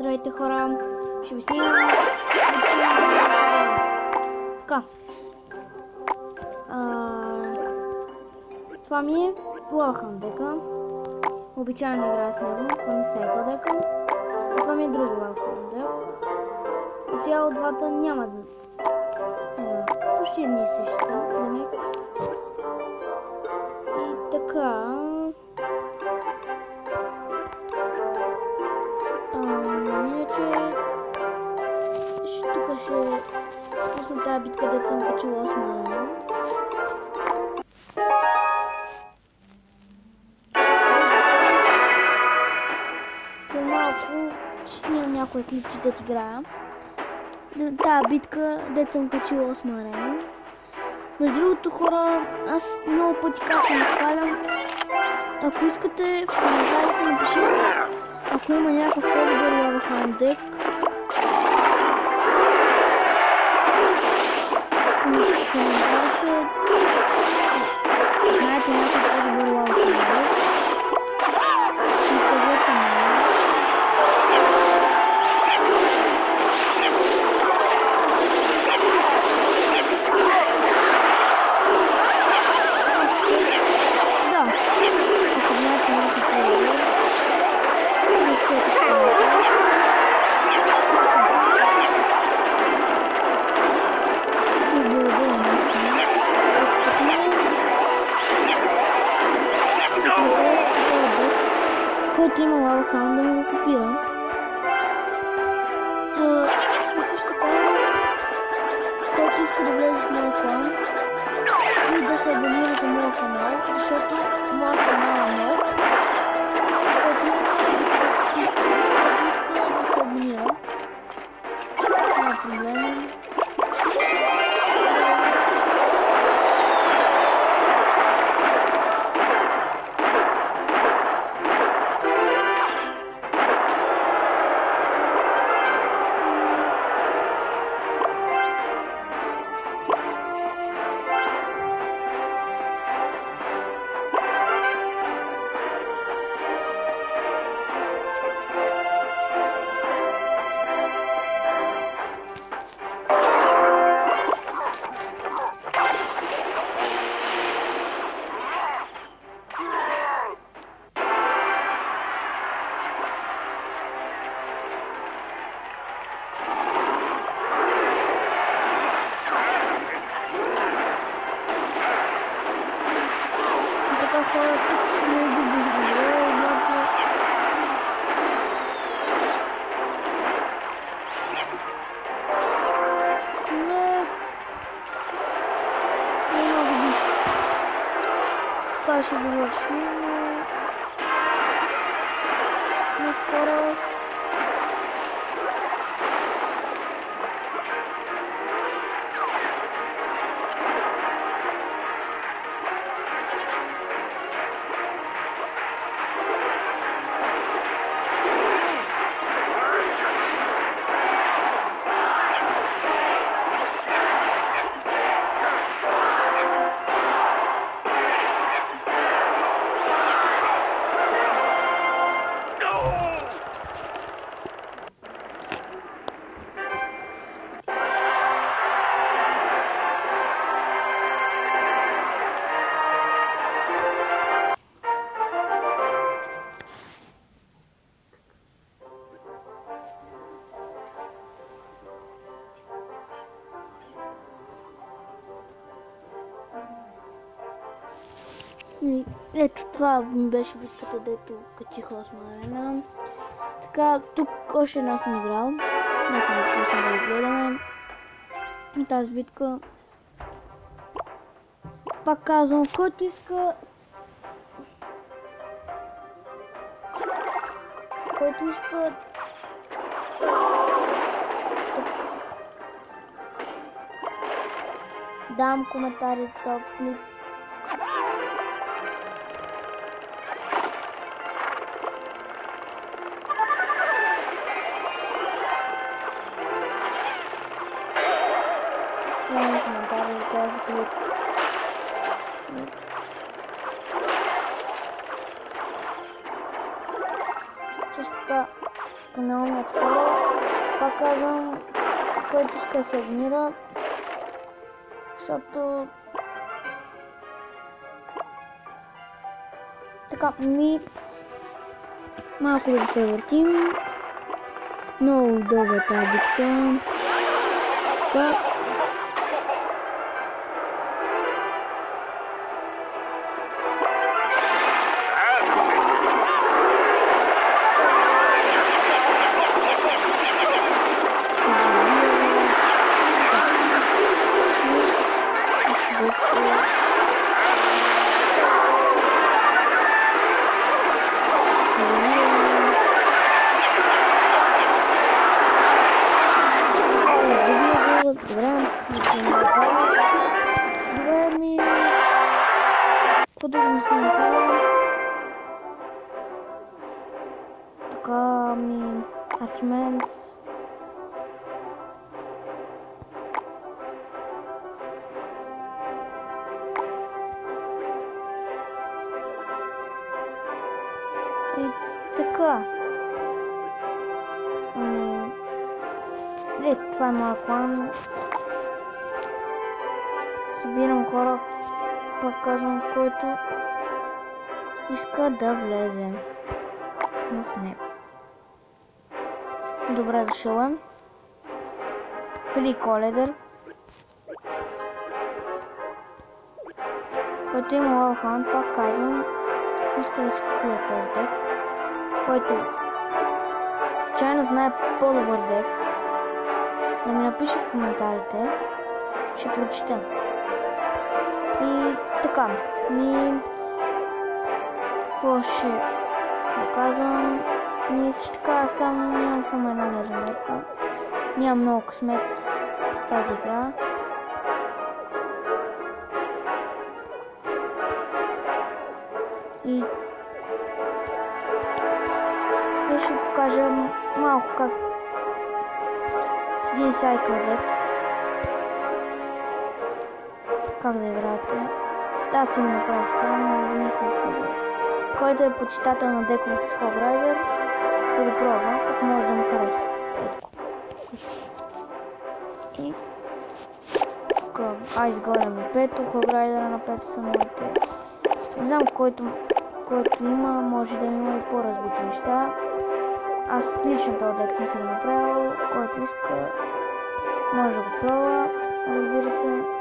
Здравейте хора, ще ви снимам така. Това ми е Bloodhound дека. Обичайно играя с него. Това ми е Psycho дека. А това ми е други Bloodhound дек. По цяло двата нямат почти едни и същи са. И така. Иначе тук ще пусна тази битка, където съм качила 8 арена. След малко ще снимам някои клипче да играя. Тази битка, където съм качила 8 арена. Между другото хора, аз много пъти качвам и свалям. Ако искате в коментарите напишете, ако има някакъв по-добър Bloodhound дек. В коментарите знаете някакъв по-добър Bloodhound дек. И кажете ми. Който има Bloodhound да ми го копира. И също така, който иска да влезе в моя клан и да се абонира за моя канал, защото моя канал е нов. Който иска да се абонира, няма проблем. Така ще завършим на хора. И ето това ми беше битката, дето качих 8 арена. Така, тук още една съм играл. Нека да пуснем да изгледаме. И тази битка. Пак казвам, който иска... Дам коментари за този клип. Коментари за този клип. Също така канала скоро. Пак казвам, който иска да се абонира, защото така малко да го превъртим. Много дълга е тази битка. Така. Добре ми... Какво друго ми се направя? Така ми... Achievements. И така. Това е моя план. Събирам хора, пак казвам, който иска да влезе в него. Добре дошъл е. Фили Коледър, който има лавхаунд, пак казвам, иска да си купира този дек, който случайно знае по-добър дек, да ми напише в коментарите, ще прочита. И така, какво ще да казвам, също така нямам само една легендарка, нямам много късмет в тази игра. И ще покажа малко как с един сайкъл дек, как да играете. Аз си го направих сам, но замислих се. Който е почитател на декове с Hog-Rider, да го пробва, ако може да му хареса. И тук Ice Golem на 5, Hog-Rider на 5 са новите. Не знам, който има, може да има и по-развити неща. Аз лично този дек съм се го направил, който иска, може да го пробва, разбира се.